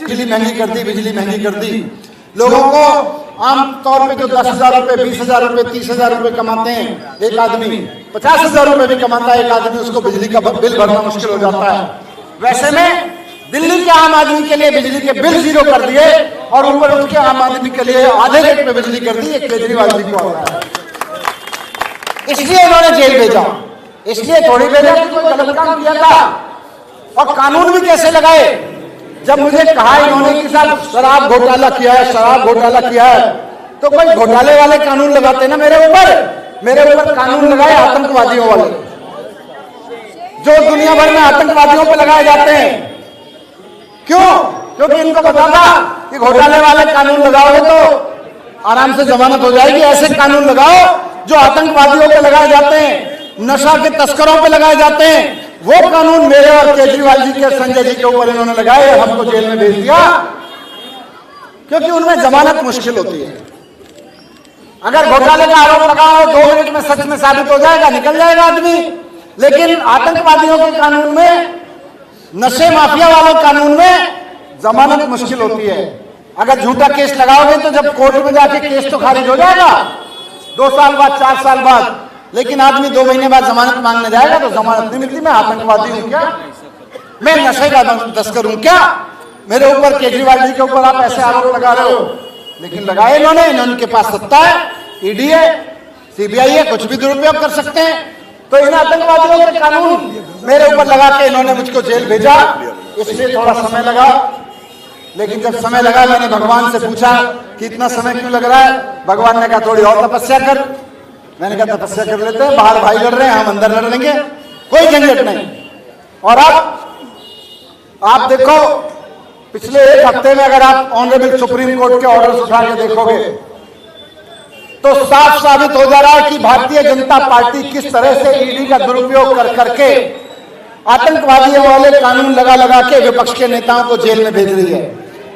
बिजली महंगी कर दी, बिजली महंगी कर दी। लोगों को आम तौर पे जो 10,000 रुपए, 20,000 रुपए, 30,000 रुपए कमाते हैं एक आदमी, 50,000 रुपए भी कमाता है एक आदमी, उसको बिजली का बिल भरना मुश्किल हो जाता है। वैसे में दिल्ली के आम आदमी के लिए बिजली के बिल 0 कर दिए और ऊपर उसके आम आदमी के लिए आधे रेट में बिजली कर दी। ये केजरीवाल जी को आ रहा है, इसलिए उन्होंने जेल भेजा। इसलिए थोड़ी भेजा कि कोई गलत काम किया था। और कानून भी कैसे लगाए, जब मुझे कहा इन्होंने कि साहब शराब घोटाला किया है, शराब घोटाला किया है, तो कोई घोटाले वाले कानून लगाते ना मेरे ऊपर कानून लगाए आतंकवादियों वाले, जो दुनिया भर में आतंकवादियों पे लगाए जाते हैं। क्यों? क्योंकि इनको पता था कि घोटाले वाले कानून लगाओगे तो आराम से जमानत हो जाएगी। ऐसे कानून लगाओ जो आतंकवादियों पे लगाए जाते हैं, नशा के तस्करों पे लगाए जाते हैं, वो कानून मेरे और केजरीवाल जी के, संजय जी के ऊपर इन्होंने लगाए, हमको जेल में भेज दिया। क्योंकि उनमें जमानत मुश्किल होती है। अगर घोटाले का आरोप लगाओ 2 मिनट में सच में साबित हो जाएगा, निकल जाएगा आदमी। लेकिन आतंकवादियों के कानून में, नशे माफिया वालों कानून में जमानत मुश्किल होती है। अगर झूठा केस लगाओगे तो जब कोर्ट में जाके केस तो खारिज हो जाएगा 2 साल बाद, 4 साल बाद, लेकिन आदमी 2 महीने बाद जमानत मांगने जाएगा तो जमानत नहीं मिलती। मैं आतंकवादी हूं क्या? मैं नशे का तस्कर हूं क्या? मेरे ऊपर, केजरीवाल जी के ऊपर आप ऐसे आरोप लगा रहे हो, लेकिन लगाए इन्होंने। इनके पास सत्ता है, ईडी है, सीबीआई है, कुछ भी दुरुपयोग कर सकते हैं। तो इन आतंकवादियों के कानून मेरे ऊपर लगा के इन्होंने मुझको जेल भेजा। इसलिए थोड़ा समय लगा, लेकिन जब समय लगा मैंने भगवान से पूछा कि इतना समय क्यों लग रहा है। भगवान ने कहा थोड़ी और तपस्या कर। मैंने कहा तपस्या कर लेते हैं, बाहर भाई लड़ रहे हैं, हम अंदर लड़ लेंगे, कोई झंझट नहीं। और अब आप देखो, पिछले 1 हफ्ते में अगर आप ऑनरेबल सुप्रीम कोर्ट के ऑर्डर्स उठा के देखोगे तो साफ साबित हो जा रहा है कि भारतीय जनता पार्टी किस तरह से ईडी का दुरुपयोग कर करके आतंकवादियों वाले कानून लगा लगा के विपक्ष के नेताओं को जेल में भेज रही है।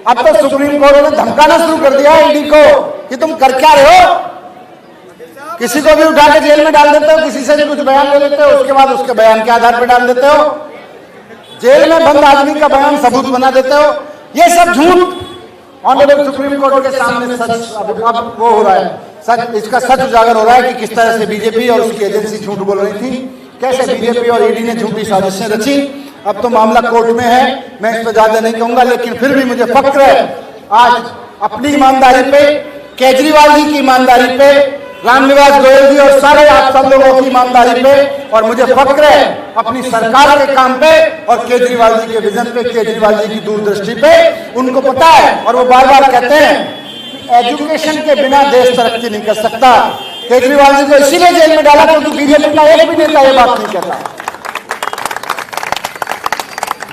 अब तो सुप्रीम कोर्ट ने धमकाना शुरू कर दिया ईडी को कि तुम कर क्या रहे हो। किसी को भी उठा के जेल में डाल देते हो, किसी से भी कुछ बयान ले लेते हो, उसके बाद उसके बयान के आधार पर डाल देते हो। जेल में बंद आदमी का बयान सबूत बना देते हो। ये सब झूठ ऑनरेबल सुप्रीम कोर्ट के सामने सच अब वो हो रहा है, सच, इसका सच उजागर हो रहा है कि किस तरह से बीजेपी और उसकी एजेंसी झूठ बोल रही थी, कैसे बीजेपी और ईडी ने झूठी साजिशें रची। अब तो मामला कोर्ट में है, मैं इस पर ज्यादा नहीं कहूंगा, लेकिन फिर भी मुझे फक्र है आज अपनी ईमानदारी पे, केजरीवाल जी की ईमानदारी पे, रामनिवास गोयल जी और सारे आप सब लोगों की ईमानदारी पे, और मुझे फक्र है अपनी सरकार के काम पे और केजरीवाल जी के विजन पे, केजरीवाल जी की दूरदृष्टि पे। उनको पता है और वो बार बार कहते हैं एजुकेशन के बिना देश तरक्की नहीं कर सकता। केजरीवाल जी को इसीलिए जेल में डाला क्योंकि बीजेपी का एक भी नेता ये बात नहीं कहता।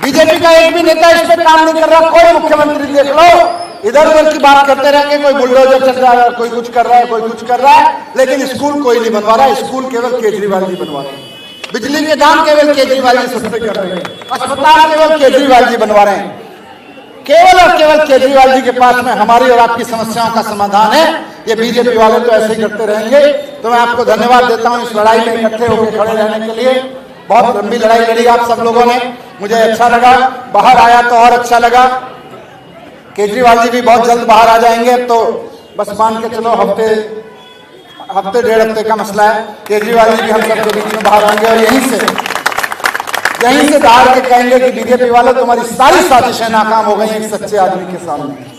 बीजेपी का एक भी नेता इस पे काम नहीं कर रहा। कोई मुख्यमंत्री देख लो, इधर उधर की बात करते रहेंगे, कोई बुलडोजर चल रहा है, कोई कुछ कर रहा है, कोई कुछ कर रहा है, लेकिन स्कूल कोई नहीं बनवा रहा है। स्कूल केवल केजरीवाल जी बनवा रहे हैं, बिजली के दाम केवल केजरीवाल जी सस्ते कर रहे हैं, अस्पताल केवल केजरीवाल जी बनवा रहे हैं। केवल और केवल केजरीवाल जी के पास में हमारी और आपकी समस्याओं का समाधान है। ये बीजेपी वाले तो ऐसे ही करते रहेंगे। तो मैं आपको धन्यवाद देता हूं इस लड़ाई में इकट्ठे होकर खड़े रहने के लिए। बहुत लंबी लड़ाई लड़ी आप सब लोगों ने, मुझे अच्छा लगा। बाहर आया तो और अच्छा लगा। केजरीवाल जी भी बहुत जल्द बाहर आ जाएंगे, तो बस मान के चलो हफ्ते 1.5 हफ्ते का मसला है। केजरीवाल जी भी हम सबके बीच में बाहर आएंगे और यहीं से बाहर के कहेंगे कि बीजेपी वालों तुम्हारी सारी साजिशें नाकाम हो गई एक सच्चे आदमी के सामने।